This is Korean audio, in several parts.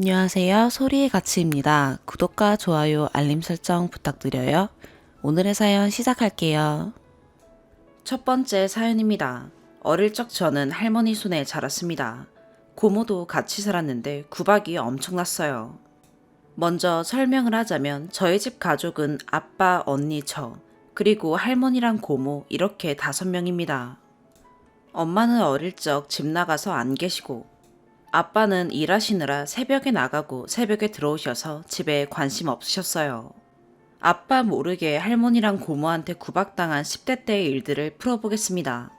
안녕하세요. 소리의 가치입니다. 구독과 좋아요, 알림 설정 부탁드려요. 오늘의 사연 시작할게요. 첫 번째 사연입니다. 어릴 적 저는 할머니 손에 자랐습니다. 고모도 같이 살았는데 구박이 엄청났어요. 먼저 설명을 하자면 저희 집 가족은 아빠, 언니, 저, 그리고 할머니랑 고모 이렇게 5명입니다. 엄마는 어릴 적 집 나가서 안 계시고 아빠는 일하시느라 새벽에 나가고 새벽에 들어오셔서 집에 관심 없으셨어요. 아빠 모르게 할머니랑 고모한테 구박당한 10대 때의 일들을 풀어보겠습니다.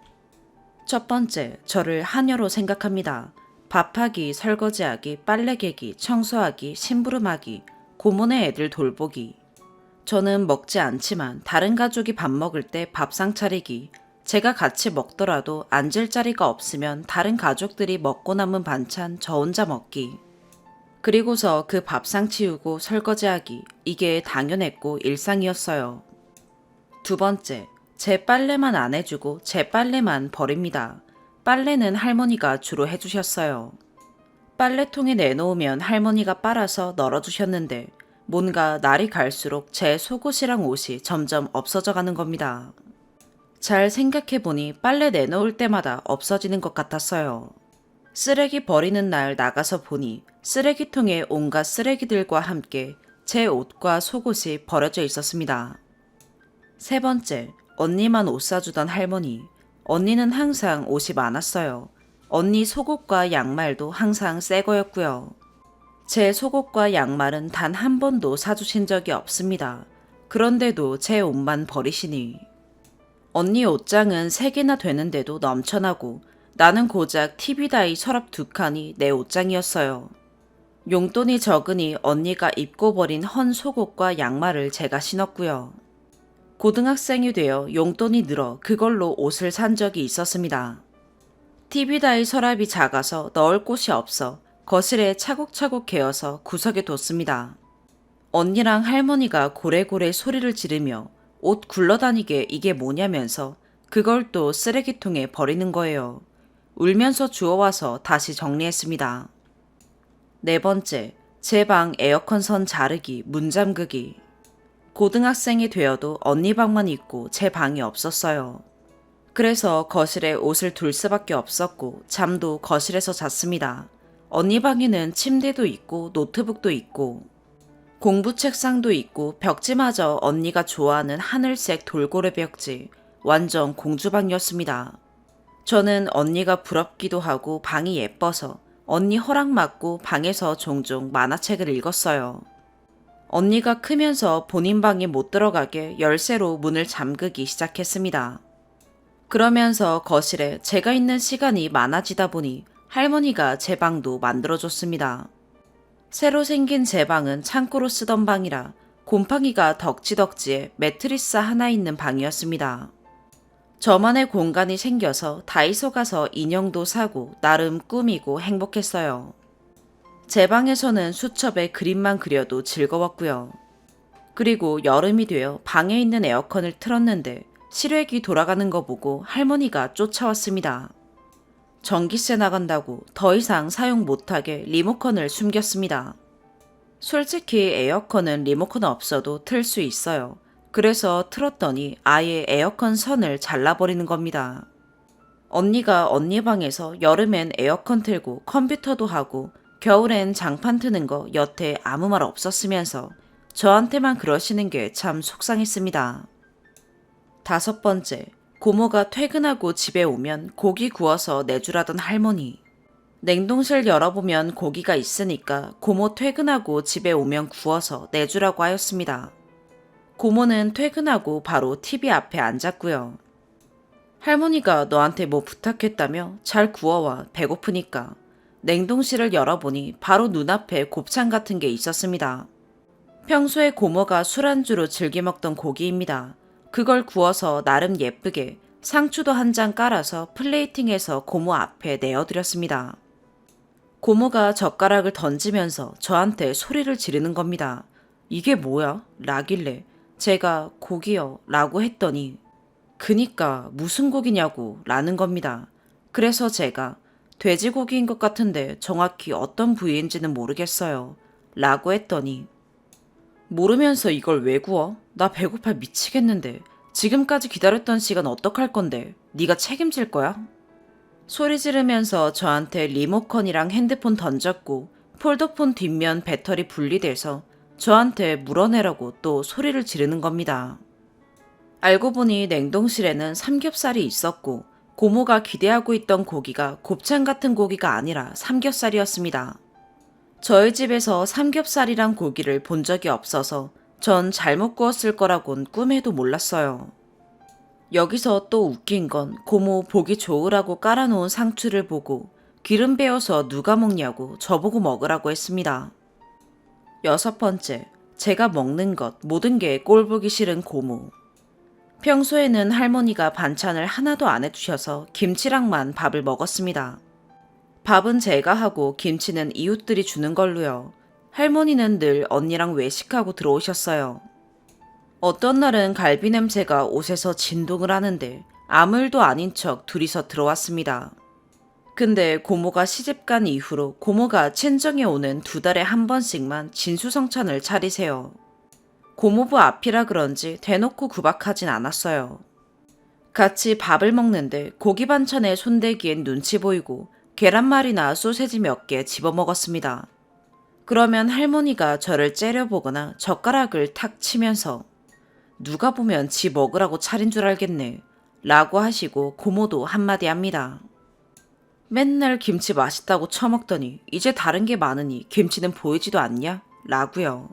첫 번째, 저를 하녀로 생각합니다. 밥하기, 설거지하기, 빨래 개기, 청소하기, 심부름하기, 고모네 애들 돌보기. 저는 먹지 않지만 다른 가족이 밥 먹을 때 밥상 차리기, 제가 같이 먹더라도 앉을 자리가 없으면 다른 가족들이 먹고 남은 반찬 저 혼자 먹기. 그리고서 그 밥상 치우고 설거지하기. 이게 당연했고 일상이었어요. 두 번째, 제 빨래만 안 해주고 제 빨래만 버립니다. 빨래는 할머니가 주로 해주셨어요. 빨래통에 내놓으면 할머니가 빨아서 널어주셨는데 뭔가 날이 갈수록 제 속옷이랑 옷이 점점 없어져 가는 겁니다. 잘 생각해보니 빨래 내놓을 때마다 없어지는 것 같았어요. 쓰레기 버리는 날 나가서 보니 쓰레기통에 온갖 쓰레기들과 함께 제 옷과 속옷이 버려져 있었습니다. 세 번째, 언니만 옷 사주던 할머니. 언니는 항상 옷이 많았어요. 언니 속옷과 양말도 항상 새 거였고요. 제 속옷과 양말은 단 한 번도 사주신 적이 없습니다. 그런데도 제 옷만 버리시니. 언니 옷장은 3개나 되는데도 넘쳐나고 나는 고작 TV다이 서랍 2칸이 내 옷장이었어요. 용돈이 적으니 언니가 입고 버린 헌 속옷과 양말을 제가 신었고요. 고등학생이 되어 용돈이 늘어 그걸로 옷을 산 적이 있었습니다. TV다이 서랍이 작아서 넣을 곳이 없어 거실에 차곡차곡 개어서 구석에 뒀습니다. 언니랑 할머니가 고래고래 소리를 지르며 옷 굴러다니게 이게 뭐냐면서 그걸 또 쓰레기통에 버리는 거예요. 울면서 주워와서 다시 정리했습니다. 네 번째, 제 방 에어컨 선 자르기, 문 잠그기. 고등학생이 되어도 언니 방만 있고 제 방이 없었어요. 그래서 거실에 옷을 둘 수밖에 없었고 잠도 거실에서 잤습니다. 언니 방에는 침대도 있고 노트북도 있고 공부 책상도 있고 벽지마저 언니가 좋아하는 하늘색 돌고래 벽지, 완전 공주방이었습니다. 저는 언니가 부럽기도 하고 방이 예뻐서 언니 허락 받고 방에서 종종 만화책을 읽었어요. 언니가 크면서 본인 방에 못 들어가게 열쇠로 문을 잠그기 시작했습니다. 그러면서 거실에 제가 있는 시간이 많아지다 보니 할머니가 제 방도 만들어줬습니다. 새로 생긴 제 방은 창고로 쓰던 방이라 곰팡이가 덕지덕지에 매트리스 하나 있는 방이었습니다. 저만의 공간이 생겨서 다이소 가서 인형도 사고 나름 꾸미고 행복했어요. 제 방에서는 수첩에 그림만 그려도 즐거웠고요. 그리고 여름이 되어 방에 있는 에어컨을 틀었는데 실외기 돌아가는 거 보고 할머니가 쫓아왔습니다. 전기세 나간다고 더 이상 사용 못하게 리모컨을 숨겼습니다. 솔직히 에어컨은 리모컨 없어도 틀 수 있어요. 그래서 틀었더니 아예 에어컨 선을 잘라버리는 겁니다. 언니가 언니 방에서 여름엔 에어컨 틀고 컴퓨터도 하고 겨울엔 장판 트는 거 여태 아무 말 없었으면서 저한테만 그러시는 게 참 속상했습니다. 다섯 번째, 고모가 퇴근하고 집에 오면 고기 구워서 내주라던 할머니. 냉동실 열어보면 고기가 있으니까 고모 퇴근하고 집에 오면 구워서 내주라고 하였습니다. 고모는 퇴근하고 바로 TV 앞에 앉았고요. 할머니가 너한테 뭐 부탁했다며? 잘 구워와, 배고프니까. 냉동실을 열어보니 바로 눈앞에 곱창 같은 게 있었습니다. 평소에 고모가 술안주로 즐겨 먹던 고기입니다. 그걸 구워서 나름 예쁘게 상추도 한 장 깔아서 플레이팅해서 고모 앞에 내어드렸습니다. 고모가 젓가락을 던지면서 저한테 소리를 지르는 겁니다. 이게 뭐야? 라길래 제가 고기요 라고 했더니 그니까 무슨 고기냐고 라는 겁니다. 그래서 제가 돼지고기인 것 같은데 정확히 어떤 부위인지는 모르겠어요. 라고 했더니 모르면서 이걸 왜 구워? 나 배고파 미치겠는데. 지금까지 기다렸던 시간 어떡할 건데? 네가 책임질 거야? 소리 지르면서 저한테 리모컨이랑 핸드폰 던졌고 폴더폰 뒷면 배터리 분리돼서 저한테 물어내라고 또 소리를 지르는 겁니다. 알고 보니 냉동실에는 삼겹살이 있었고 고모가 기대하고 있던 고기가 곱창 같은 고기가 아니라 삼겹살이었습니다. 저희 집에서 삼겹살이란 고기를 본 적이 없어서 전 잘못 구웠을 거라곤 꿈에도 몰랐어요. 여기서 또 웃긴 건 고모 보기 좋으라고 깔아놓은 상추를 보고 기름 배어서 누가 먹냐고 저보고 먹으라고 했습니다. 6번째, 제가 먹는 것 모든 게 꼴보기 싫은 고모. 평소에는 할머니가 반찬을 하나도 안 해주셔서 김치랑만 밥을 먹었습니다. 밥은 제가 하고 김치는 이웃들이 주는 걸로요. 할머니는 늘 언니랑 외식하고 들어오셨어요. 어떤 날은 갈비 냄새가 옷에서 진동을 하는데 아무 일도 아닌 척 둘이서 들어왔습니다. 근데 고모가 시집간 이후로 고모가 친정에 오는 2달에 한 번씩만 진수성찬을 차리세요. 고모부 앞이라 그런지 대놓고 구박하진 않았어요. 같이 밥을 먹는데 고기 반찬에 손대기엔 눈치 보이고 계란말이나 소세지 몇 개 집어먹었습니다. 그러면 할머니가 저를 째려보거나 젓가락을 탁 치면서 누가 보면 지 먹으라고 차린 줄 알겠네 라고 하시고 고모도 한마디 합니다. 맨날 김치 맛있다고 처먹더니 이제 다른 게 많으니 김치는 보이지도 않냐? 라고요.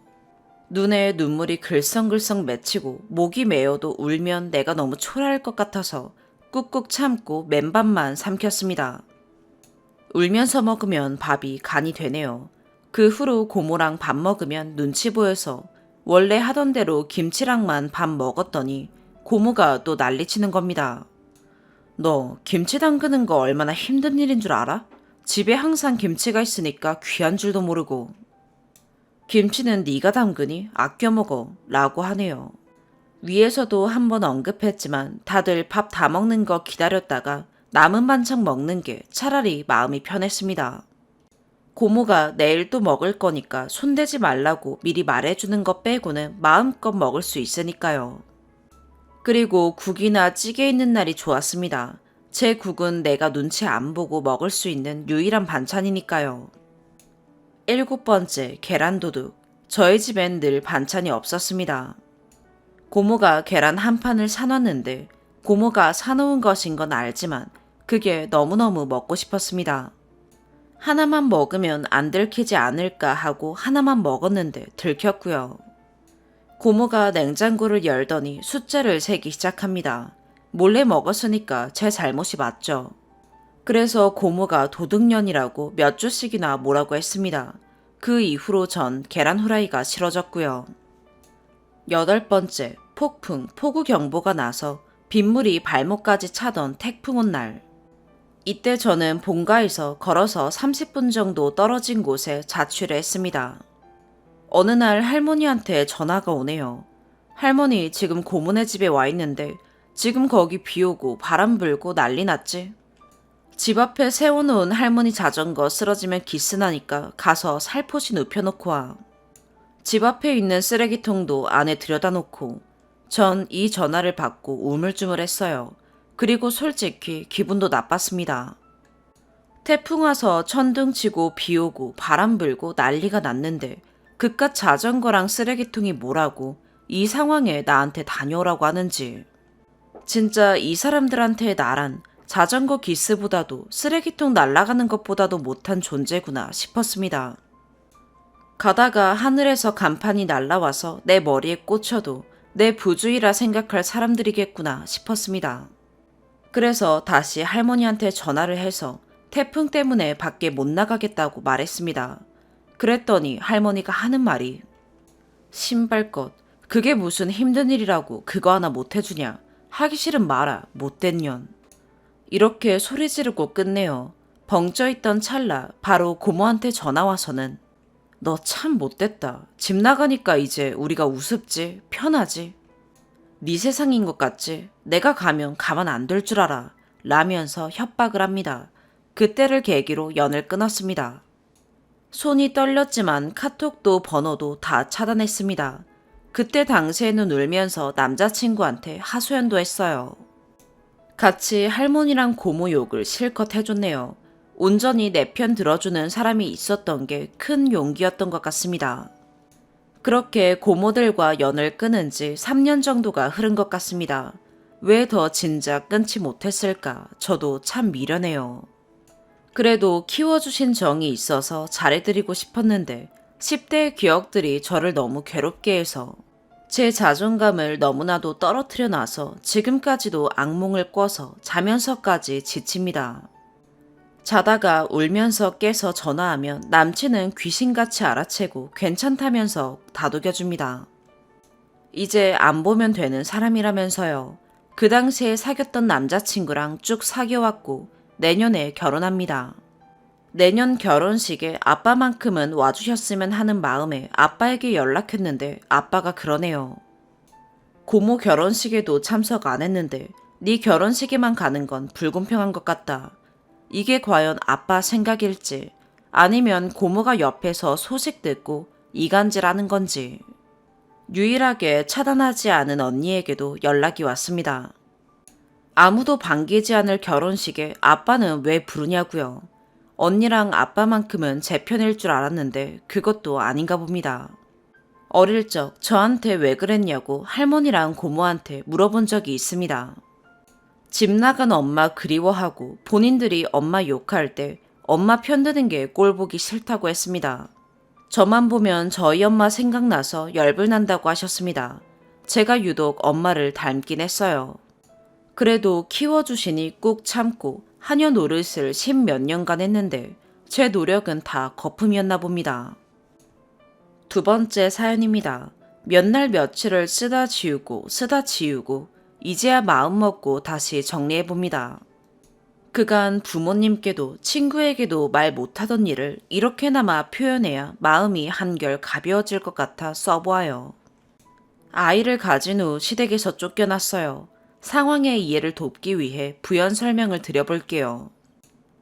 눈에 눈물이 글썽글썽 맺히고 목이 메어도 울면 내가 너무 초라할 것 같아서 꾹꾹 참고 맨밥만 삼켰습니다. 울면서 먹으면 밥이 간이 되네요. 그 후로 고모랑 밥 먹으면 눈치 보여서 원래 하던 대로 김치랑만 밥 먹었더니 고모가 또 난리치는 겁니다. 너 김치 담그는 거 얼마나 힘든 일인 줄 알아? 집에 항상 김치가 있으니까 귀한 줄도 모르고. 김치는 네가 담그니? 아껴 먹어 라고 하네요. 위에서도 한번 언급했지만 다들 밥 다 먹는 거 기다렸다가 남은 반찬 먹는 게 차라리 마음이 편했습니다. 고모가 내일 또 먹을 거니까 손대지 말라고 미리 말해주는 것 빼고는 마음껏 먹을 수 있으니까요. 그리고 국이나 찌개 있는 날이 좋았습니다. 제 국은 내가 눈치 안 보고 먹을 수 있는 유일한 반찬이니까요. 7번째, 계란도둑. 저희 집엔 늘 반찬이 없었습니다. 고모가 계란 한 판을 사놨는데 고모가 사놓은 것인 건 알지만 그게 너무너무 먹고 싶었습니다. 하나만 먹으면 안 들키지 않을까 하고 하나만 먹었는데 들켰고요. 고모가 냉장고를 열더니 숫자를 세기 시작합니다. 몰래 먹었으니까 제 잘못이 맞죠. 그래서 고모가 도둑년이라고 몇 주씩이나 뭐라고 했습니다. 그 이후로 전 계란 후라이가 싫어졌고요. 8번째, 폭풍, 폭우경보가 나서 빗물이 발목까지 차던 태풍 온 날. 이때 저는 본가에서 걸어서 30분 정도 떨어진 곳에 자취를 했습니다. 어느 날 할머니한테 전화가 오네요. 할머니 지금 고모네 집에 와 있는데 지금 거기 비 오고 바람 불고 난리 났지? 집 앞에 세워놓은 할머니 자전거 쓰러지면 기스나니까 가서 살포시 눕혀놓고 와. 집 앞에 있는 쓰레기통도 안에 들여다 놓고. 전 이 전화를 받고 우물쭈물했어요. 그리고 솔직히 기분도 나빴습니다. 태풍 와서 천둥 치고 비 오고 바람 불고 난리가 났는데 그깟 자전거랑 쓰레기통이 뭐라고 이 상황에 나한테 다녀오라고 하는지. 진짜 이 사람들한테 나란 자전거 기스보다도 쓰레기통 날아가는 것보다도 못한 존재구나 싶었습니다. 가다가 하늘에서 간판이 날라와서 내 머리에 꽂혀도 내 부주의라 생각할 사람들이겠구나 싶었습니다. 그래서 다시 할머니한테 전화를 해서 태풍 때문에 밖에 못 나가겠다고 말했습니다. 그랬더니 할머니가 하는 말이 신발것, 그게 무슨 힘든 일이라고 그거 하나 못 해주냐. 하기 싫은 마라, 못된 년. 이렇게 소리 지르고 끝내요. 벙쪄있던 찰나 바로 고모한테 전화와서는 너 참 못됐다. 집 나가니까 이제 우리가 우습지, 편하지. 네 세상인 것 같지? 내가 가면 가만 안 둘 줄 알아. 라면서 협박을 합니다. 그때를 계기로 연을 끊었습니다. 손이 떨렸지만 카톡도 번호도 다 차단했습니다. 그때 당시에는 울면서 남자친구한테 하소연도 했어요. 같이 할머니랑 고모 욕을 실컷 해줬네요. 온전히 내 편 들어주는 사람이 있었던 게 큰 용기였던 것 같습니다. 그렇게 고모들과 연을 끊은 지 3년 정도가 흐른 것 같습니다. 왜 더 진작 끊지 못했을까? 저도 참 미련해요. 그래도 키워주신 정이 있어서 잘해드리고 싶었는데 10대의 기억들이 저를 너무 괴롭게 해서 제 자존감을 너무나도 떨어뜨려 놔서 지금까지도 악몽을 꿔서 자면서까지 지칩니다. 자다가 울면서 깨서 전화하면 남친은 귀신같이 알아채고 괜찮다면서 다독여줍니다. 이제 안 보면 되는 사람이라면서요. 그 당시에 사귀었던 남자친구랑 쭉 사귀어왔고 내년에 결혼합니다. 내년 결혼식에 아빠만큼은 와주셨으면 하는 마음에 아빠에게 연락했는데 아빠가 그러네요. 고모 결혼식에도 참석 안 했는데 네 결혼식에만 가는 건 불공평한 것 같다. 이게 과연 아빠 생각일지 아니면 고모가 옆에서 소식 듣고 이간질하는 건지. 유일하게 차단하지 않은 언니에게도 연락이 왔습니다. 아무도 반기지 않을 결혼식에 아빠는 왜 부르냐고요. 언니랑 아빠만큼은 제 편일 줄 알았는데 그것도 아닌가 봅니다. 어릴 적 저한테 왜 그랬냐고 할머니랑 고모한테 물어본 적이 있습니다. 집 나간 엄마 그리워하고 본인들이 엄마 욕할 때 엄마 편드는 게 꼴보기 싫다고 했습니다. 저만 보면 저희 엄마 생각나서 열불 난다고 하셨습니다. 제가 유독 엄마를 닮긴 했어요. 그래도 키워주시니 꾹 참고 하녀 노릇을 10몇 년간 했는데 제 노력은 다 거품이었나 봅니다. 두 번째 사연입니다. 몇 날 며칠을 쓰다 지우고 이제야 마음먹고 다시 정리해봅니다. 그간 부모님께도 친구에게도 말 못하던 일을 이렇게나마 표현해야 마음이 한결 가벼워질 것 같아 써보아요. 아이를 가진 후 시댁에서 쫓겨났어요. 상황의 이해를 돕기 위해 부연 설명을 드려볼게요.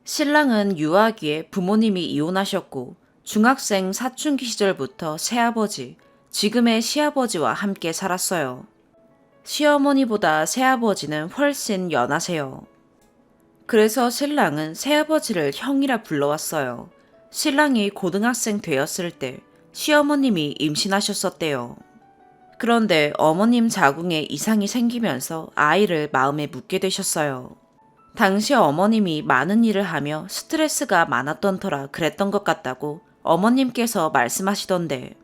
신랑은 유아기에 부모님이 이혼하셨고 중학생 사춘기 시절부터 새아버지, 지금의 시아버지와 함께 살았어요. 시어머니보다 새아버지는 훨씬 연하세요. 그래서 신랑은 새아버지를 형이라 불러왔어요. 신랑이 고등학생 되었을 때 시어머님이 임신하셨었대요. 그런데 어머님 자궁에 이상이 생기면서 아이를 마음에 묻게 되셨어요. 당시 어머님이 많은 일을 하며 스트레스가 많았던 터라 그랬던 것 같다고 어머님께서 말씀하시던데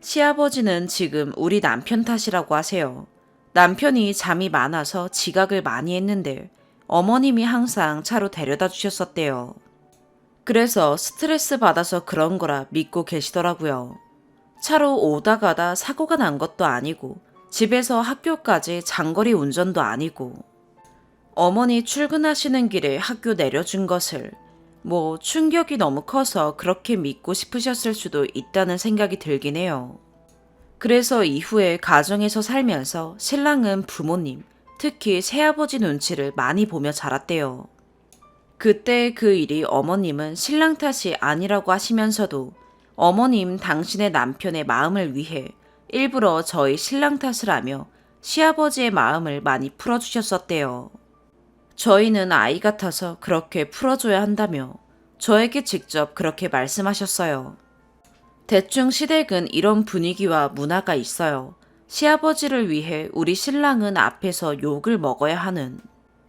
시아버지는 지금 우리 남편 탓이라고 하세요. 남편이 잠이 많아서 지각을 많이 했는데 어머님이 항상 차로 데려다 주셨었대요. 그래서 스트레스 받아서 그런 거라 믿고 계시더라고요. 차로 오다 가다 사고가 난 것도 아니고 집에서 학교까지 장거리 운전도 아니고 어머니 출근하시는 길에 학교 내려준 것을 충격이 너무 커서 그렇게 믿고 싶으셨을 수도 있다는 생각이 들긴 해요. 그래서 이후에 가정에서 살면서 신랑은 부모님, 특히 새아버지 눈치를 많이 보며 자랐대요. 그때 그 일이 어머님은 신랑 탓이 아니라고 하시면서도 어머님 당신의 남편의 마음을 위해 일부러 저희 신랑 탓을 하며 시아버지의 마음을 많이 풀어주셨었대요. 저희는 아이 같아서 그렇게 풀어줘야 한다며 저에게 직접 그렇게 말씀하셨어요. 대충 시댁은 이런 분위기와 문화가 있어요. 시아버지를 위해 우리 신랑은 앞에서 욕을 먹어야 하는,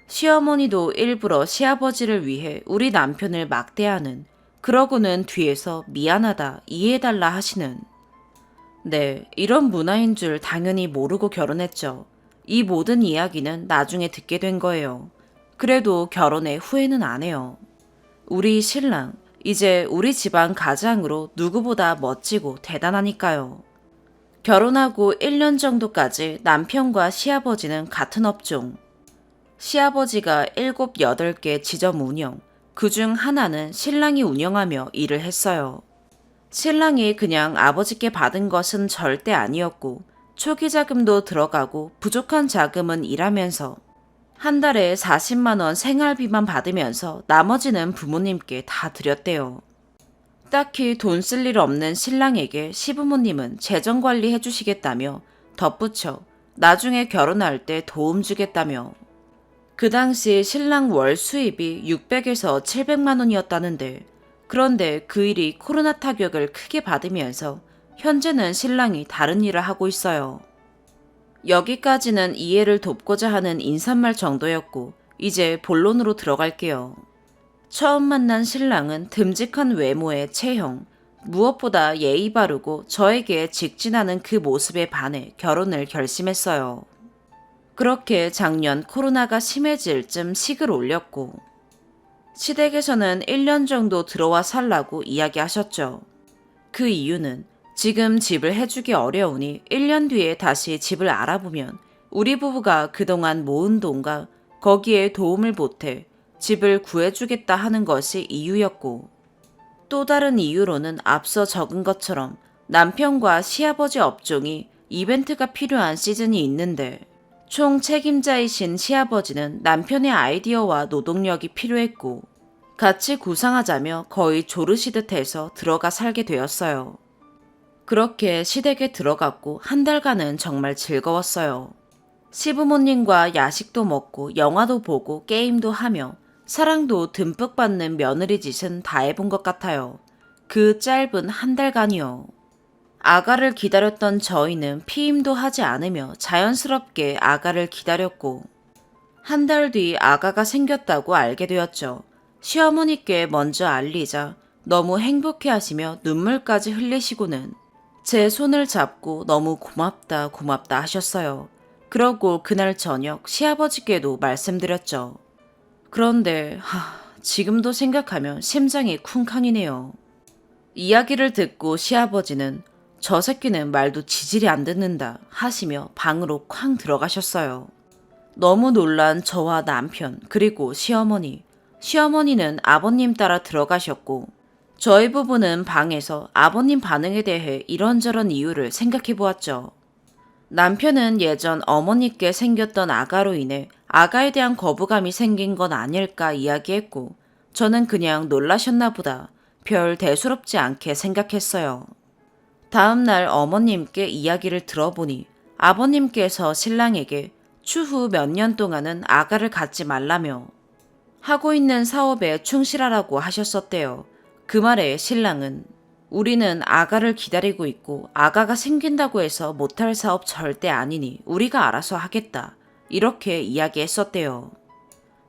시어머니도 일부러 시아버지를 위해 우리 남편을 막대하는, 그러고는 뒤에서 미안하다, 이해해달라 하시는. 네, 이런 문화인 줄 당연히 모르고 결혼했죠. 이 모든 이야기는 나중에 듣게 된 거예요. 그래도 결혼에 후회는 안 해요. 우리 신랑, 이제 우리 집안 가장으로 누구보다 멋지고 대단하니까요. 결혼하고 1년 정도까지 남편과 시아버지는 같은 업종. 시아버지가 7, 8개 지점 운영, 그중 하나는 신랑이 운영하며 일을 했어요. 신랑이 그냥 아버지께 받은 것은 절대 아니었고 초기 자금도 들어가고 부족한 자금은 일하면서 한 달에 40만 원 생활비만 받으면서 나머지는 부모님께 다 드렸대요. 딱히 돈 쓸 일 없는 신랑에게 시부모님은 재정관리 해주시겠다며 덧붙여 나중에 결혼할 때 도움 주겠다며. 그 당시 신랑 월 수입이 600에서 700만 원이었다는데, 그런데 그 일이 코로나 타격을 크게 받으면서 현재는 신랑이 다른 일을 하고 있어요. 여기까지는 이해를 돕고자 하는 인사말 정도였고, 이제 본론으로 들어갈게요. 처음 만난 신랑은 듬직한 외모의 체형, 무엇보다 예의 바르고 저에게 직진하는 그 모습에 반해 결혼을 결심했어요. 그렇게 작년 코로나가 심해질 쯤 식을 올렸고, 시댁에서는 1년 정도 들어와 살라고 이야기하셨죠. 그 이유는 지금 집을 해주기 어려우니 1년 뒤에 다시 집을 알아보면 우리 부부가 그동안 모은 돈과 거기에 도움을 보태 집을 구해주겠다 하는 것이 이유였고, 또 다른 이유로는 앞서 적은 것처럼 남편과 시아버지 업종이 이벤트가 필요한 시즌이 있는데, 총 책임자이신 시아버지는 남편의 아이디어와 노동력이 필요했고, 같이 구상하자며 거의 조르시듯 해서 들어가 살게 되었어요. 그렇게 시댁에 들어갔고 한 달간은 정말 즐거웠어요. 시부모님과 야식도 먹고 영화도 보고 게임도 하며 사랑도 듬뿍 받는 며느리 짓은 다 해본 것 같아요. 그 짧은 한 달간이요. 아가를 기다렸던 저희는 피임도 하지 않으며 자연스럽게 아가를 기다렸고, 한 달 뒤 아가가 생겼다고 알게 되었죠. 시어머니께 먼저 알리자 너무 행복해 하시며 눈물까지 흘리시고는 제 손을 잡고 너무 고맙다 고맙다 하셨어요. 그러고 그날 저녁 시아버지께도 말씀드렸죠. 그런데 지금도 생각하면 심장이 쿵쾅이네요. 이야기를 듣고 시아버지는 저 새끼는 말도 지질이 안 듣는다 하시며 방으로 쾅 들어가셨어요. 너무 놀란 저와 남편 그리고 시어머니는 아버님 따라 들어가셨고, 저희 부부는 방에서 아버님 반응에 대해 이런저런 이유를 생각해 보았죠. 남편은 예전 어머니께 생겼던 아가로 인해 아가에 대한 거부감이 생긴 건 아닐까 이야기했고, 저는 그냥 놀라셨나 보다 별 대수롭지 않게 생각했어요. 다음 날 어머님께 이야기를 들어보니 아버님께서 신랑에게 추후 몇 년 동안은 아가를 갖지 말라며 하고 있는 사업에 충실하라고 하셨었대요. 그 말에 신랑은 우리는 아가를 기다리고 있고 아가가 생긴다고 해서 못할 사업 절대 아니니 우리가 알아서 하겠다. 이렇게 이야기했었대요.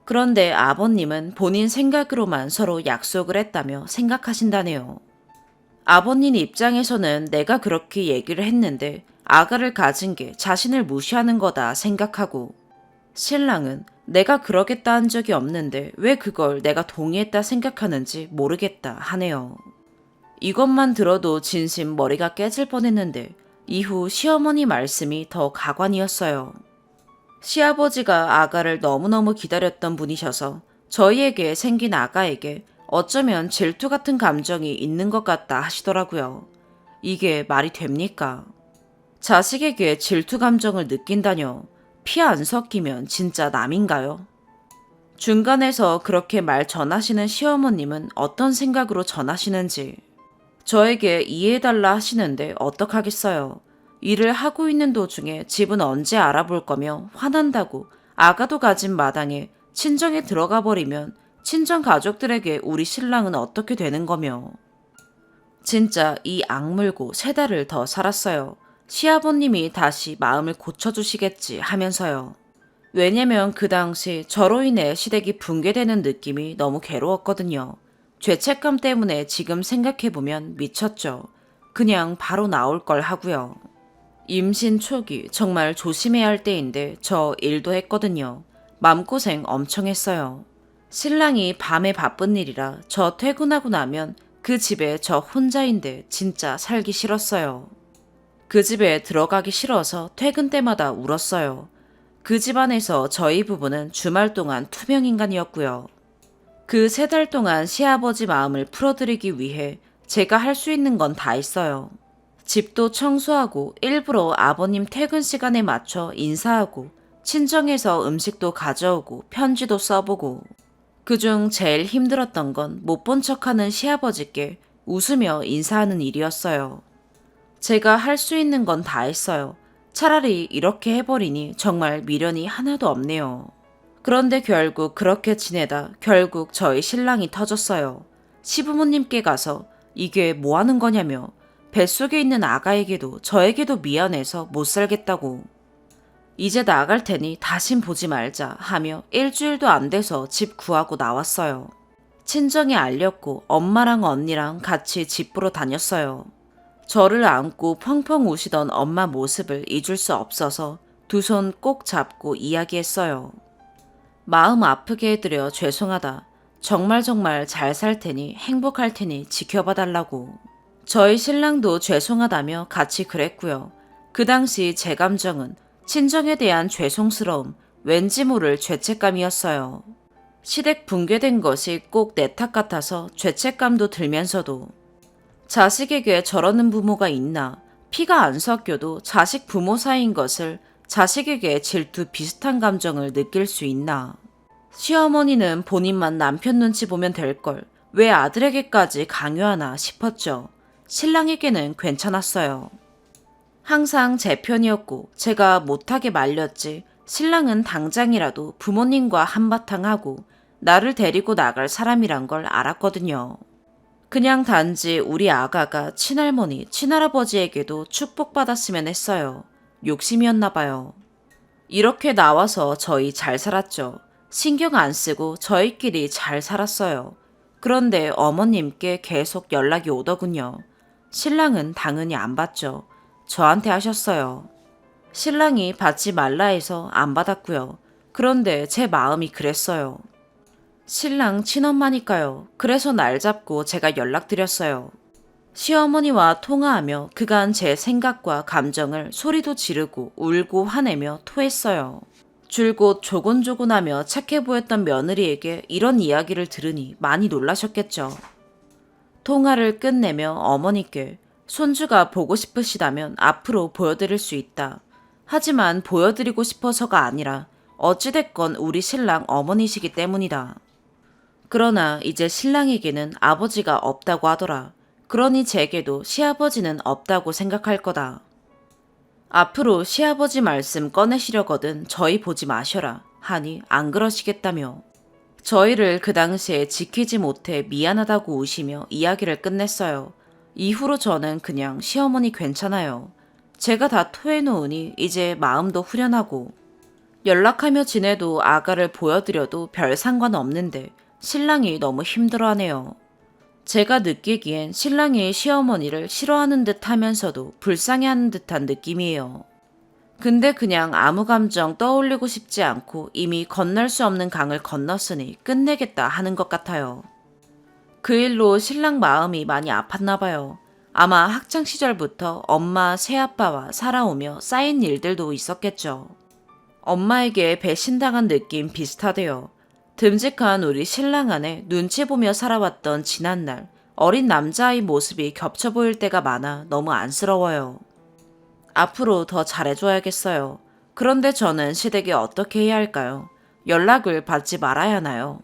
그런데 아버님은 본인 생각으로만 서로 약속을 했다며 생각하신다네요. 아버님 입장에서는 내가 그렇게 얘기를 했는데 아가를 가진 게 자신을 무시하는 거다 생각하고, 신랑은 내가 그러겠다 한 적이 없는데 왜 그걸 내가 동의했다 생각하는지 모르겠다 하네요. 이것만 들어도 진심 머리가 깨질 뻔했는데 이후 시어머니 말씀이 더 가관이었어요. 시아버지가 아가를 너무너무 기다렸던 분이셔서 저희에게 생긴 아가에게 어쩌면 질투 같은 감정이 있는 것 같다 하시더라고요. 이게 말이 됩니까? 자식에게 질투 감정을 느낀다뇨. 피 안 섞이면 진짜 남인가요? 중간에서 그렇게 말 전하시는 시어머님은 어떤 생각으로 전하시는지 저에게 이해해달라 하시는데 어떡하겠어요. 일을 하고 있는 도중에 집은 언제 알아볼 거며 화난다고 아가도 가진 마당에 친정에 들어가 버리면 친정 가족들에게 우리 신랑은 어떻게 되는 거며. 진짜 이 악물고 3달을 더 살았어요. 시아버님이 다시 마음을 고쳐주시겠지 하면서요. 왜냐면 그 당시 저로 인해 시댁이 붕괴되는 느낌이 너무 괴로웠거든요. 죄책감 때문에 지금 생각해보면 미쳤죠. 그냥 바로 나올 걸 하고요. 임신 초기 정말 조심해야 할 때인데 저 일도 했거든요. 맘고생 엄청 했어요. 신랑이 밤에 바쁜 일이라 저 퇴근하고 나면 그 집에 저 혼자인데 진짜 살기 싫었어요. 그 집에 들어가기 싫어서 퇴근 때마다 울었어요. 그 집안에서 저희 부부는 주말 동안 투명인간이었고요. 그 3달 동안 시아버지 마음을 풀어드리기 위해 제가 할 수 있는 건 다 했어요. 집도 청소하고 일부러 아버님 퇴근 시간에 맞춰 인사하고 친정에서 음식도 가져오고 편지도 써보고 그중 제일 힘들었던 건 못 본 척하는 시아버지께 웃으며 인사하는 일이었어요. 제가 할 수 있는 건 다 했어요. 차라리 이렇게 해버리니 정말 미련이 하나도 없네요. 그런데 결국 그렇게 지내다 결국 저희 신랑이 터졌어요. 시부모님께 가서 이게 뭐 하는 거냐며 뱃속에 있는 아가에게도 저에게도 미안해서 못 살겠다고. 이제 나갈 테니 다신 보지 말자 하며 일주일도 안 돼서 집 구하고 나왔어요. 친정에 알렸고 엄마랑 언니랑 같이 집 보러 다녔어요. 저를 안고 펑펑 우시던 엄마 모습을 잊을 수 없어서 두 손 꼭 잡고 이야기했어요. 마음 아프게 해드려 죄송하다. 정말 잘 살 테니 행복할 테니 지켜봐 달라고. 저희 신랑도 죄송하다며 같이 그랬고요. 그 당시 제 감정은 친정에 대한 죄송스러움, 왠지 모를 죄책감이었어요. 시댁 붕괴된 것이 꼭 내 탓 같아서 죄책감도 들면서도 자식에게 저러는 부모가 있나, 피가 안 섞여도 자식 부모 사이인 것을 자식에게 질투 비슷한 감정을 느낄 수 있나. 시어머니는 본인만 남편 눈치 보면 될걸 왜 아들에게까지 강요하나 싶었죠. 신랑에게는 괜찮았어요. 항상 제 편이었고 제가 못하게 말렸지 신랑은 당장이라도 부모님과 한바탕 하고 나를 데리고 나갈 사람이란 걸 알았거든요. 그냥 단지 우리 아가가 친할머니, 친할아버지에게도 축복받았으면 했어요. 욕심이었나 봐요. 이렇게 나와서 저희 잘 살았죠. 신경 안 쓰고 저희끼리 잘 살았어요. 그런데 어머님께 계속 연락이 오더군요. 신랑은 당연히 안 받죠. 저한테 하셨어요. 신랑이 받지 말라 해서 안 받았고요. 그런데 제 마음이 그랬어요. 신랑 친엄마니까요. 그래서 날 잡고 제가 연락드렸어요. 시어머니와 통화하며 그간 제 생각과 감정을 소리도 지르고 울고 화내며 토했어요. 줄곧 조곤조곤하며 착해 보였던 며느리에게 이런 이야기를 들으니 많이 놀라셨겠죠. 통화를 끝내며 어머니께 손주가 보고 싶으시다면 앞으로 보여드릴 수 있다. 하지만 보여드리고 싶어서가 아니라 어찌됐건 우리 신랑 어머니시기 때문이다. 그러나 이제 신랑에게는 아버지가 없다고 하더라. 그러니 제게도 시아버지는 없다고 생각할 거다. 앞으로 시아버지 말씀 꺼내시려거든 저희 보지 마셔라 하니 안 그러시겠다며 저희를 그 당시에 지키지 못해 미안하다고 우시며 이야기를 끝냈어요. 이후로 저는 그냥 시어머니 괜찮아요. 제가 다 토해놓으니 이제 마음도 후련하고 연락하며 지내도 아가를 보여드려도 별 상관없는데 신랑이 너무 힘들어하네요. 제가 느끼기엔 신랑이 시어머니를 싫어하는 듯 하면서도 불쌍해하는 듯한 느낌이에요. 근데 그냥 아무 감정 떠올리고 싶지 않고 이미 건널 수 없는 강을 건넜으니 끝내겠다 하는 것 같아요. 그 일로 신랑 마음이 많이 아팠나 봐요. 아마 학창시절부터 엄마, 새아빠와 살아오며 쌓인 일들도 있었겠죠. 엄마에게 배신당한 느낌 비슷하대요. 듬직한 우리 신랑 안에 눈치 보며 살아왔던 지난날 어린 남자아이 모습이 겹쳐 보일 때가 많아 너무 안쓰러워요. 앞으로 더 잘해줘야겠어요. 그런데 저는 시댁에 어떻게 해야 할까요? 연락을 받지 말아야 하나요?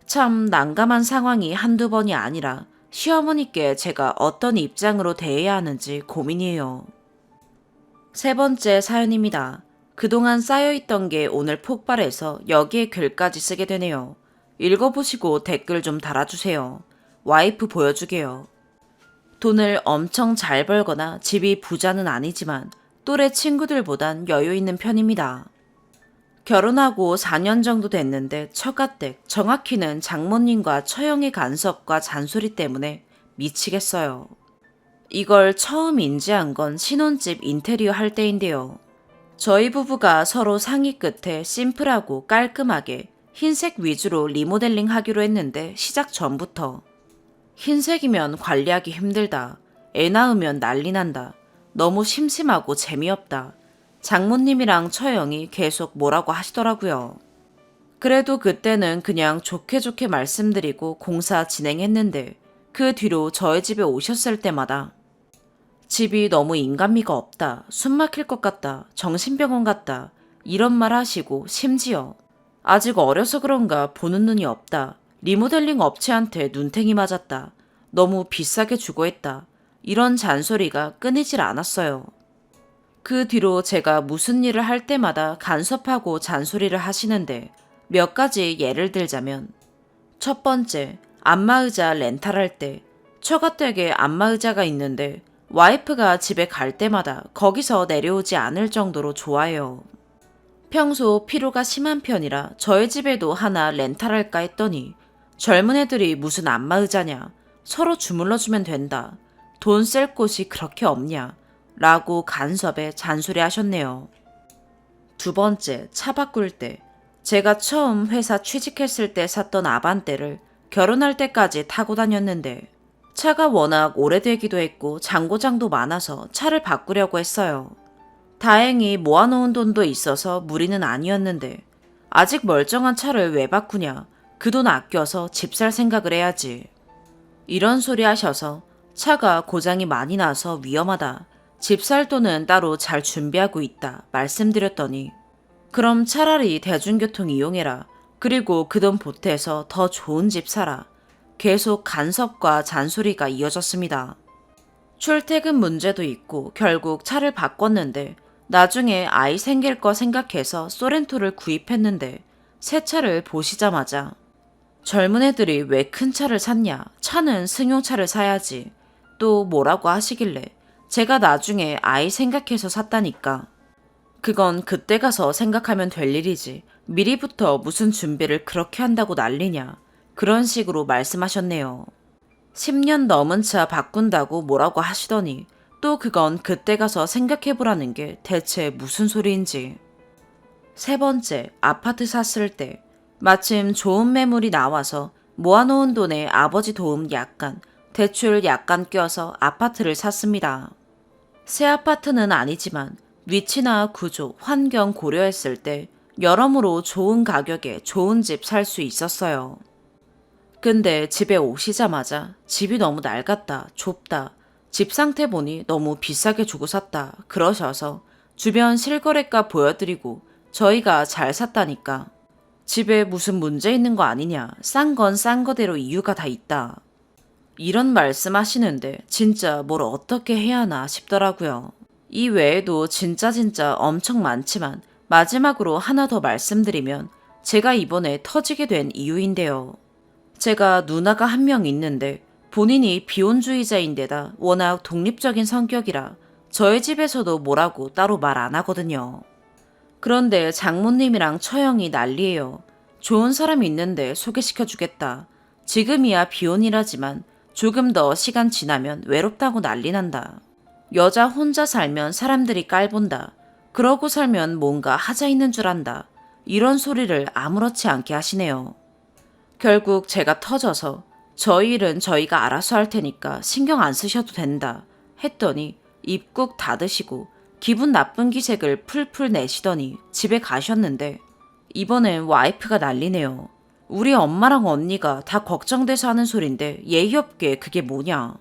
참 난감한 상황이 한두 번이 아니라 시어머니께 제가 어떤 입장으로 대해야 하는지 고민이에요. 세 번째 사연입니다. 그동안 쌓여있던 게 오늘 폭발해서 여기에 글까지 쓰게 되네요. 읽어보시고 댓글 좀 달아주세요. 와이프 보여주게요. 돈을 엄청 잘 벌거나 집이 부자는 아니지만 또래 친구들보단 여유 있는 편입니다. 결혼하고 4년 정도 됐는데 처가댁, 정확히는 장모님과 처형의 간섭과 잔소리 때문에 미치겠어요. 이걸 처음 인지한 건 신혼집 인테리어 할 때인데요. 저희 부부가 서로 상의 끝에 심플하고 깔끔하게 흰색 위주로 리모델링 하기로 했는데 시작 전부터 흰색이면 관리하기 힘들다. 애 낳으면 난리 난다. 너무 심심하고 재미없다. 장모님이랑 처형이 계속 뭐라고 하시더라고요. 그래도 그때는 그냥 좋게 좋게 말씀드리고 공사 진행했는데 그 뒤로 저희 집에 오셨을 때마다 집이 너무 인간미가 없다. 숨 막힐 것 같다. 정신병원 같다. 이런 말 하시고 심지어 아직 어려서 그런가 보는 눈이 없다. 리모델링 업체한테 눈탱이 맞았다. 너무 비싸게 주고 했다. 이런 잔소리가 끊이질 않았어요. 그 뒤로 제가 무슨 일을 할 때마다 간섭하고 잔소리를 하시는데 몇 가지 예를 들자면 첫 번째, 안마의자 렌탈할 때 처가댁에 안마의자가 있는데 와이프가 집에 갈 때마다 거기서 내려오지 않을 정도로 좋아해요. 평소 피로가 심한 편이라 저희 집에도 하나 렌탈할까 했더니 젊은 애들이 무슨 안마의자냐. 서로 주물러주면 된다. 돈 쓸 곳이 그렇게 없냐. 라고 간섭에 잔소리 하셨네요. 두 번째, 차 바꿀 때 제가 처음 회사 취직했을 때 샀던 아반떼를 결혼할 때까지 타고 다녔는데 차가 워낙 오래되기도 했고 잔고장도 많아서 차를 바꾸려고 했어요. 다행히 모아놓은 돈도 있어서 무리는 아니었는데 아직 멀쩡한 차를 왜 바꾸냐. 그 돈 아껴서 집 살 생각을 해야지. 이런 소리 하셔서 차가 고장이 많이 나서 위험하다. 집 살 돈은 따로 잘 준비하고 있다. 말씀드렸더니 그럼 차라리 대중교통 이용해라. 그리고 그 돈 보태서 더 좋은 집 사라. 계속 간섭과 잔소리가 이어졌습니다. 출퇴근 문제도 있고 결국 차를 바꿨는데 나중에 아이 생길 거 생각해서 소렌토를 구입했는데 새 차를 보시자마자 젊은 애들이 왜 큰 차를 샀냐? 차는 승용차를 사야지. 또 뭐라고 하시길래 제가 나중에 아이 생각해서 샀다니까. 그건 그때 가서 생각하면 될 일이지. 미리부터 무슨 준비를 그렇게 한다고 난리냐. 그런 식으로 말씀하셨네요. 10년 넘은 차 바꾼다고 뭐라고 하시더니 또 그건 그때 가서 생각해보라는 게 대체 무슨 소리인지. 세 번째, 아파트 샀을 때 마침 좋은 매물이 나와서 모아놓은 돈에 아버지 도움 약간, 대출 약간 껴서 아파트를 샀습니다. 새 아파트는 아니지만 위치나 구조, 환경 고려했을 때 여러모로 좋은 가격에 좋은 집 살 수 있었어요. 근데 집에 오시자마자 집이 너무 낡았다, 좁다, 집 상태 보니 너무 비싸게 주고 샀다 그러셔서 주변 실거래가 보여드리고 저희가 잘 샀다니까. 집에 무슨 문제 있는 거 아니냐. 싼 건 싼 거대로 이유가 다 있다. 이런 말씀 하시는데 진짜 뭘 어떻게 해야 하나 싶더라고요. 이 외에도 진짜 엄청 많지만 마지막으로 하나 더 말씀드리면 제가 이번에 터지게 된 이유인데요. 제가 누나가 한 명 있는데 본인이 비혼주의자인데다 워낙 독립적인 성격이라 저희 집에서도 뭐라고 따로 말 안 하거든요. 그런데 장모님이랑 처형이 난리예요. 좋은 사람이 있는데 소개시켜주겠다. 지금이야 비혼이라지만 조금 더 시간 지나면 외롭다고 난리 난다. 여자 혼자 살면 사람들이 깔본다. 그러고 살면 뭔가 하자 있는 줄 안다. 이런 소리를 아무렇지 않게 하시네요. 결국 제가 터져서 저희 일은 저희가 알아서 할 테니까 신경 안 쓰셔도 된다 했더니 입국 닫으시고 기분 나쁜 기색을 풀풀 내시더니 집에 가셨는데 이번엔 와이프가 난리네요. 우리 엄마랑 언니가 다 걱정돼서 하는 소린데 예의 없게 그게 뭐냐.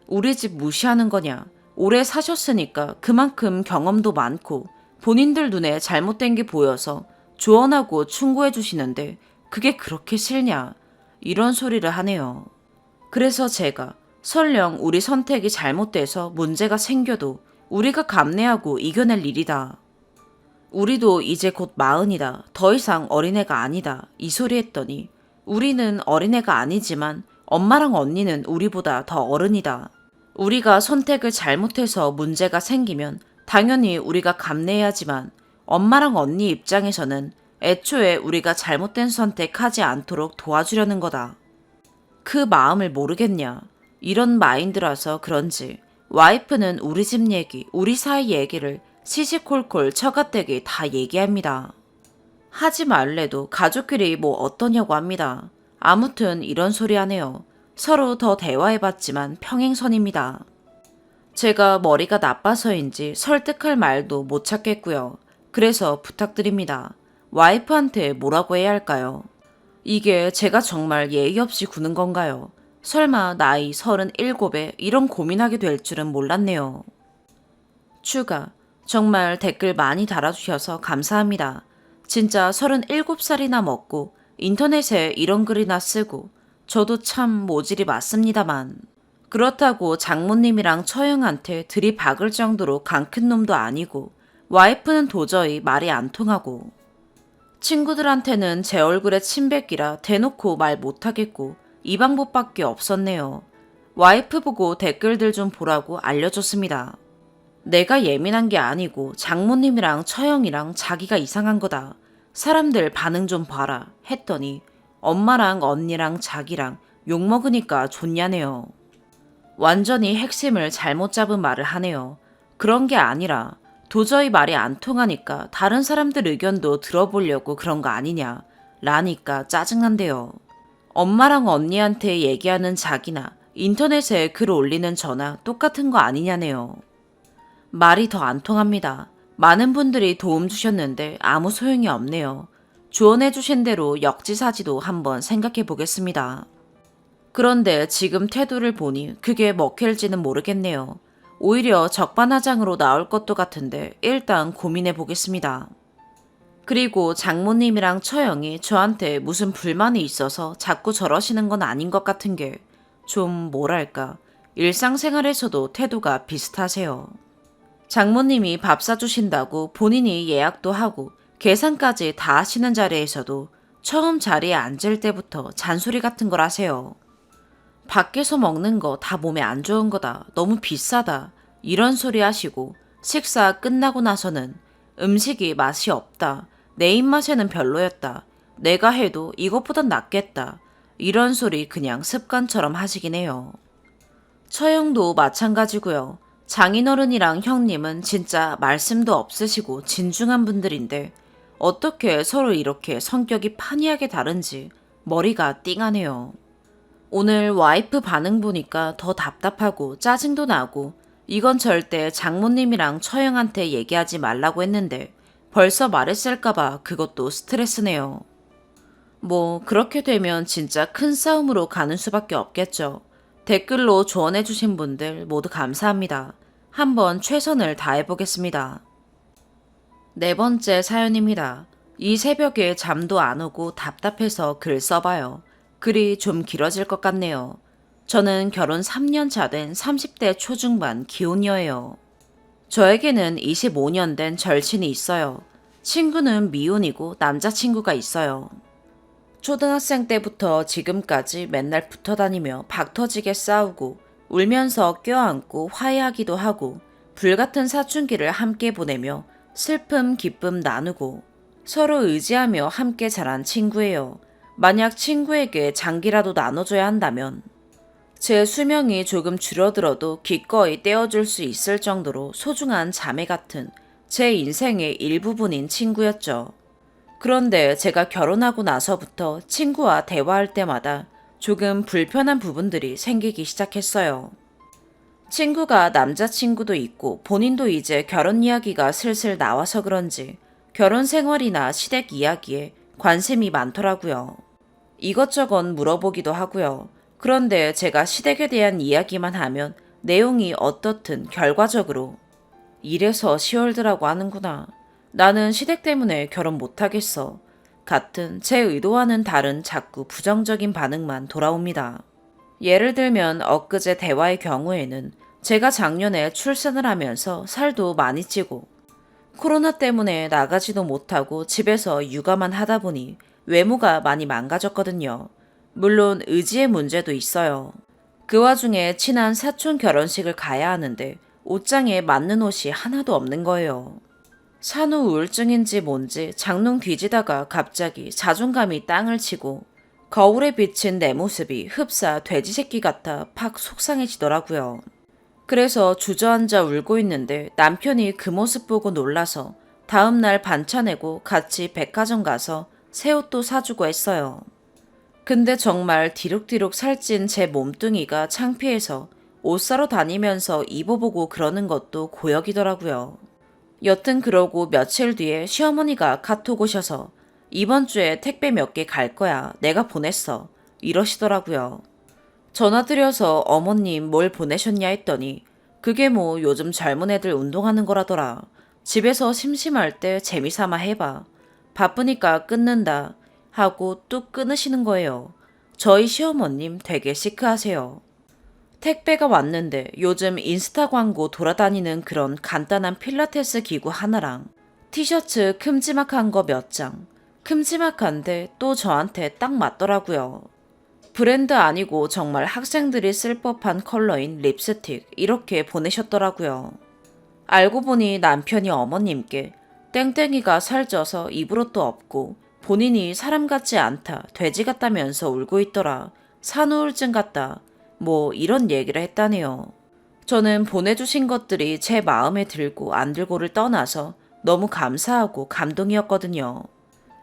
우리 집 무시하는 거냐. 오래 사셨으니까 그만큼 경험도 많고 본인들 눈에 잘못된 게 보여서 조언하고 충고해 주시는데 그게 그렇게 싫냐. 이런 소리를 하네요. 그래서 제가 설령 우리 선택이 잘못돼서 문제가 생겨도 우리가 감내하고 이겨낼 일이다. 우리도 이제 곧 40이다. 더 이상 어린애가 아니다. 이 소리 했더니 우리는 어린애가 아니지만 엄마랑 언니는 우리보다 더 어른이다. 우리가 선택을 잘못해서 문제가 생기면 당연히 우리가 감내해야지만 엄마랑 언니 입장에서는 애초에 우리가 잘못된 선택하지 않도록 도와주려는 거다. 그 마음을 모르겠냐. 이런 마인드라서 그런지 와이프는 우리 집 얘기, 우리 사이 얘기를 시시콜콜 처가댁이 다 얘기합니다. 하지 말래도 가족끼리 뭐 어떠냐고 합니다. 아무튼 이런 소리 하네요. 서로 더 대화해봤지만 평행선입니다. 제가 머리가 나빠서인지 설득할 말도 못 찾겠고요. 그래서 부탁드립니다. 와이프한테 뭐라고 해야 할까요? 이게 제가 정말 예의 없이 구는 건가요? 설마 나이 37에 이런 고민하게 될 줄은 몰랐네요. 추가. 정말 댓글 많이 달아주셔서 감사합니다. 진짜 37살이나 먹고 인터넷에 이런 글이나 쓰고 저도 참 모질이 맞습니다만. 그렇다고 장모님이랑 처형한테 들이박을 정도로 강 큰 놈도 아니고 와이프는 도저히 말이 안 통하고 친구들한테는 제 얼굴에 침뱉기라 대놓고 말 못하겠고 이 방법밖에 없었네요. 와이프 보고 댓글들 좀 보라고 알려줬습니다. 내가 예민한 게 아니고 장모님이랑 처형이랑 자기가 이상한 거다. 사람들 반응 좀 봐라 했더니 엄마랑 언니랑 자기랑 욕먹으니까 좋냐네요. 완전히 핵심을 잘못 잡은 말을 하네요. 그런 게 아니라 도저히 말이 안 통하니까 다른 사람들 의견도 들어보려고 그런 거 아니냐 라니까 짜증난대요. 엄마랑 언니한테 얘기하는 자기나 인터넷에 글 올리는 저나 똑같은 거 아니냐네요. 말이 더 안 통합니다. 많은 분들이 도움 주셨는데 아무 소용이 없네요. 조언해 주신 대로 역지사지도 한번 생각해 보겠습니다. 그런데 지금 태도를 보니 그게 먹힐지는 모르겠네요. 오히려 적반하장으로 나올 것도 같은데 일단 고민해 보겠습니다. 그리고 장모님이랑 처형이 저한테 무슨 불만이 있어서 자꾸 저러시는 건 아닌 것 같은 게 좀 뭐랄까 일상생활에서도 태도가 비슷하세요. 장모님이 밥 사주신다고 본인이 예약도 하고 계산까지 다 하시는 자리에서도 처음 자리에 앉을 때부터 잔소리 같은 걸 하세요. 밖에서 먹는 거 다 몸에 안 좋은 거다. 너무 비싸다. 이런 소리 하시고 식사 끝나고 나서는 음식이 맛이 없다. 내 입맛에는 별로였다. 내가 해도 이것보단 낫겠다. 이런 소리 그냥 습관처럼 하시긴 해요. 처형도 마찬가지고요. 장인어른이랑 형님은 진짜 말씀도 없으시고 진중한 분들인데 어떻게 서로 이렇게 성격이 판이하게 다른지 머리가 띵하네요. 오늘 와이프 반응 보니까 더 답답하고 짜증도 나고 이건 절대 장모님이랑 처형한테 얘기하지 말라고 했는데 벌써 말했을까봐 그것도 스트레스네요. 뭐 그렇게 되면 진짜 큰 싸움으로 가는 수밖에 없겠죠. 댓글로 조언해주신 분들 모두 감사합니다. 한번 최선을 다해보겠습니다. 네 번째 사연입니다. 이 새벽에 잠도 안 오고 답답해서 글 써봐요. 글이 좀 길어질 것 같네요. 저는 결혼 3년 차 된 30대 초중반 기혼녀예요. 저에게는 25년 된 절친이 있어요. 친구는 미혼이고 남자친구가 있어요. 초등학생 때부터 지금까지 맨날 붙어 다니며 박터지게 싸우고 울면서 껴안고 화해하기도 하고 불같은 사춘기를 함께 보내며 슬픔 기쁨 나누고 서로 의지하며 함께 자란 친구예요. 만약 친구에게 장기라도 나눠줘야 한다면 제 수명이 조금 줄어들어도 기꺼이 떼어줄 수 있을 정도로 소중한 자매 같은 제 인생의 일부분인 친구였죠. 그런데 제가 결혼하고 나서부터 친구와 대화할 때마다 조금 불편한 부분들이 생기기 시작했어요. 친구가 남자친구도 있고 본인도 이제 결혼 이야기가 슬슬 나와서 그런지 결혼 생활이나 시댁 이야기에 관심이 많더라고요. 이것저것 물어보기도 하고요. 그런데 제가 시댁에 대한 이야기만 하면 내용이 어떻든 결과적으로 이래서 시월드라고 하는구나. 나는 시댁 때문에 결혼 못하겠어. 같은 제 의도와는 다른 자꾸 부정적인 반응만 돌아옵니다. 예를 들면 엊그제 대화의 경우에는 제가 작년에 출산을 하면서 살도 많이 찌고 코로나 때문에 나가지도 못하고 집에서 육아만 하다 보니 외모가 많이 망가졌거든요. 물론 의지의 문제도 있어요. 그 와중에 친한 사촌 결혼식을 가야 하는데 옷장에 맞는 옷이 하나도 없는 거예요. 산후 우울증인지 뭔지 장롱 뒤지다가 갑자기 자존감이 땅을 치고 거울에 비친 내 모습이 흡사 돼지 새끼 같아 팍 속상해지더라고요. 그래서 주저앉아 울고 있는데 남편이 그 모습 보고 놀라서 다음날 반차 내고 같이 백화점 가서 새 옷도 사주고 했어요. 근데 정말 디룩디룩 살찐 제 몸뚱이가 창피해서 옷 사러 다니면서 입어보고 그러는 것도 고역이더라고요. 여튼 그러고 며칠 뒤에 시어머니가 카톡 오셔서 이번 주에 택배 몇 개 갈 거야. 내가 보냈어. 이러시더라고요. 전화드려서 어머님 뭘 보내셨냐 했더니 그게 뭐 요즘 젊은 애들 운동하는 거라더라. 집에서 심심할 때 재미삼아 해봐. 바쁘니까 끊는다. 하고 뚝 끊으시는 거예요. 저희 시어머님 되게 시크하세요. 택배가 왔는데 요즘 인스타 광고 돌아다니는 그런 간단한 필라테스 기구 하나랑 티셔츠 큼지막한 거 몇 장. 큼지막한데 또 저한테 딱 맞더라고요. 브랜드 아니고 정말 학생들이 쓸 법한 컬러인 립스틱 이렇게 보내셨더라고요. 알고 보니 남편이 어머님께 땡땡이가 살쪄서 입으로 또 없고 본인이 사람 같지 않다, 돼지 같다면서 울고 있더라. 산후우울증 같다. 뭐 이런 얘기를 했다네요. 저는 보내주신 것들이 제 마음에 들고 안 들고를 떠나서 너무 감사하고 감동이었거든요.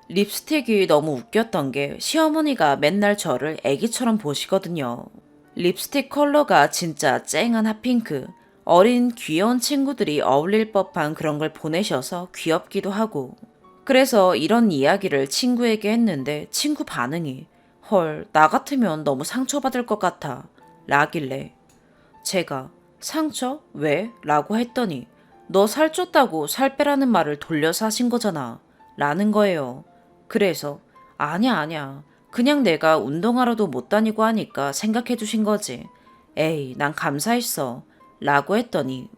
립스틱이 너무 웃겼던 게 시어머니가 맨날 저를 애기처럼 보시거든요. 립스틱 컬러가 진짜 쨍한 핫핑크, 어린 귀여운 친구들이 어울릴 법한 그런 걸 보내셔서 귀엽기도 하고. 그래서 이런 이야기를 친구에게 했는데 친구 반응이 헐, 나 같으면 너무 상처받을 것 같아 라길래 제가 상처? 왜? 라고 했더니 너 살쪘다고 살 빼라는 말을 돌려서 하신 거잖아 라는 거예요. 그래서 아니야. 그냥 내가 운동하러도 못 다니고 하니까 생각해 주신 거지. 에이, 난 감사했어. 라고 했더니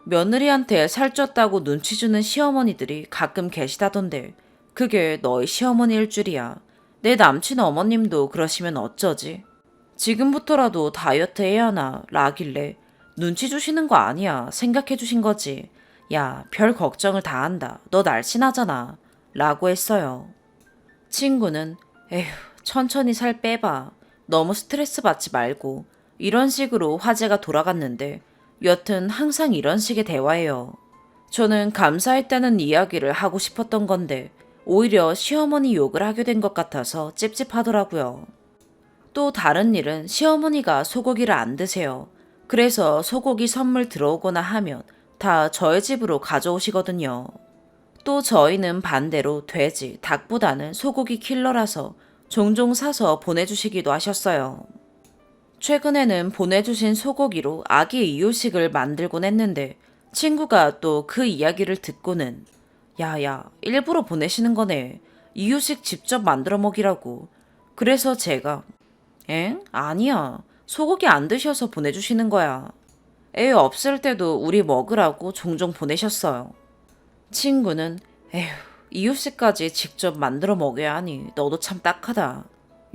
며느리한테 살쪘다고 눈치 주는 시어머니들이 가끔 계시다던데 그게 너희 시어머니일 줄이야. 내 남친 어머님도 그러시면 어쩌지? 지금부터라도 다이어트 해야 하나 라길래 눈치 주시는 거 아니야. 생각해 주신 거지. 야, 별 걱정을 다 한다. 너 날씬하잖아. 라고 했어요. 친구는 에휴, 천천히 살 빼봐. 너무 스트레스 받지 말고. 이런 식으로 화제가 돌아갔는데 여튼 항상 이런 식의 대화예요. 저는 감사했다는 이야기를 하고 싶었던 건데 오히려 시어머니 욕을 하게 된 것 같아서 찝찝하더라고요. 또 다른 일은 시어머니가 소고기를 안 드세요. 그래서 소고기 선물 들어오거나 하면 다 저희 집으로 가져오시거든요. 또 저희는 반대로 돼지, 닭보다는 소고기 킬러라서 종종 사서 보내주시기도 하셨어요. 최근에는 보내주신 소고기로 아기 이유식을 만들곤 했는데 친구가 또 그 이야기를 듣고는 야야, 일부러 보내시는 거네. 이유식 직접 만들어 먹이라고. 그래서 제가 엥? 아니야. 소고기 안 드셔서 보내주시는 거야. 애 없을 때도 우리 먹으라고 종종 보내셨어요. 친구는 에휴, 이유식까지 직접 만들어 먹여야 하니 너도 참 딱하다.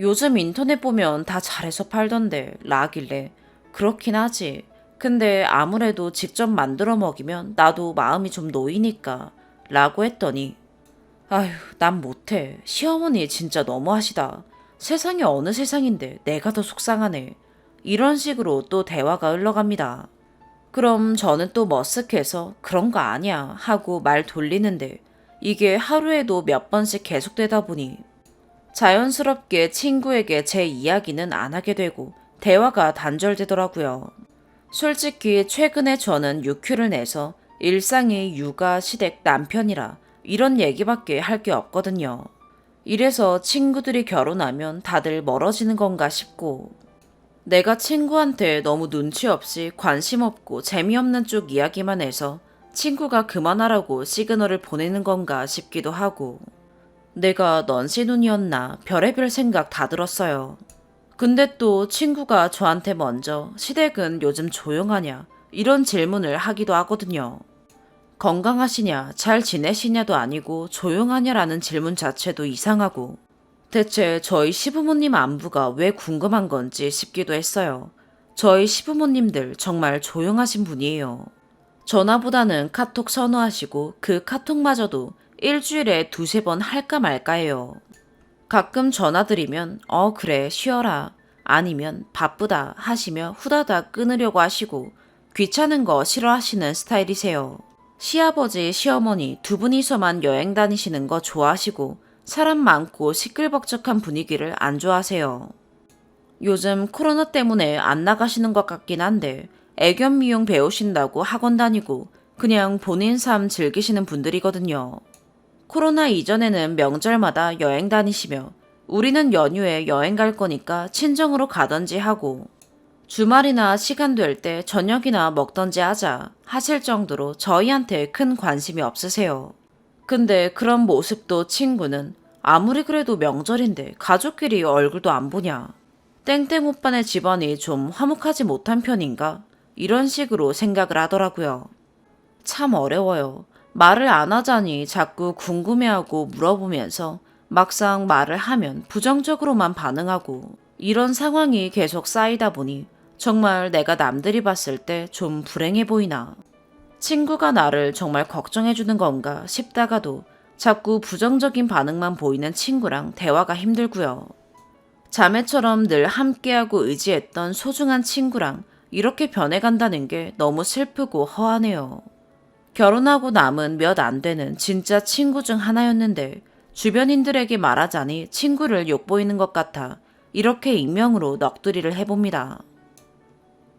요즘 인터넷 보면 다 잘해서 팔던데 라길래 그렇긴 하지. 근데 아무래도 직접 만들어 먹이면 나도 마음이 좀 놓이니까 라고 했더니 아휴, 난 못해. 시어머니 진짜 너무하시다. 세상이 어느 세상인데 내가 더 속상하네. 이런 식으로 또 대화가 흘러갑니다. 그럼 저는 또 머쓱해서 그런 거 아니야 하고 말 돌리는데 이게 하루에도 몇 번씩 계속되다 보니 자연스럽게 친구에게 제 이야기는 안 하게 되고 대화가 단절되더라고요. 솔직히 최근에 저는 유큐를 내서 일상이 육아, 시댁, 남편이라 이런 얘기밖에 할 게 없거든요. 이래서 친구들이 결혼하면 다들 멀어지는 건가 싶고 내가 친구한테 너무 눈치 없이 관심 없고 재미없는 쪽 이야기만 해서 친구가 그만하라고 시그널을 보내는 건가 싶기도 하고 내가 넌시눈이었나 별의별 생각 다 들었어요. 근데 또 친구가 저한테 먼저 시댁은 요즘 조용하냐 이런 질문을 하기도 하거든요. 건강하시냐 잘 지내시냐도 아니고 조용하냐라는 질문 자체도 이상하고 대체 저희 시부모님 안부가 왜 궁금한 건지 싶기도 했어요. 저희 시부모님들 정말 조용하신 분이에요. 전화보다는 카톡 선호하시고 그 카톡마저도 일주일에 두세 번 할까 말까 해요. 가끔 전화드리면 그래 쉬어라 아니면 바쁘다 하시며 후다닥 끊으려고 하시고 귀찮은 거 싫어하시는 스타일이세요. 시아버지 시어머니 두 분이서만 여행 다니시는 거 좋아하시고 사람 많고 시끌벅적한 분위기를 안 좋아하세요. 요즘 코로나 때문에 안 나가시는 것 같긴 한데 애견 미용 배우신다고 학원 다니고 그냥 본인 삶 즐기시는 분들이거든요. 코로나 이전에는 명절마다 여행 다니시며 우리는 연휴에 여행 갈 거니까 친정으로 가던지 하고 주말이나 시간 될 때 저녁이나 먹던지 하자 하실 정도로 저희한테 큰 관심이 없으세요. 근데 그런 모습도 친구는 아무리 그래도 명절인데 가족끼리 얼굴도 안 보냐. 땡땡 오빠네 집안이 좀 화목하지 못한 편인가? 이런 식으로 생각을 하더라고요. 참 어려워요. 말을 안 하자니 자꾸 궁금해하고 물어보면서 막상 말을 하면 부정적으로만 반응하고 이런 상황이 계속 쌓이다 보니 정말 내가 남들이 봤을 때 좀 불행해 보이나. 친구가 나를 정말 걱정해주는 건가 싶다가도 자꾸 부정적인 반응만 보이는 친구랑 대화가 힘들고요. 자매처럼 늘 함께하고 의지했던 소중한 친구랑 이렇게 변해간다는 게 너무 슬프고 허하네요. 결혼하고 남은 몇 안 되는 진짜 친구 중 하나였는데 주변인들에게 말하자니 친구를 욕보이는 것 같아 이렇게 익명으로 넋두리를 해봅니다.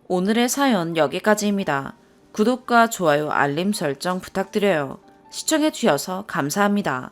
오늘의 사연 여기까지입니다. 구독과 좋아요, 알림 설정 부탁드려요. 시청해주셔서 감사합니다.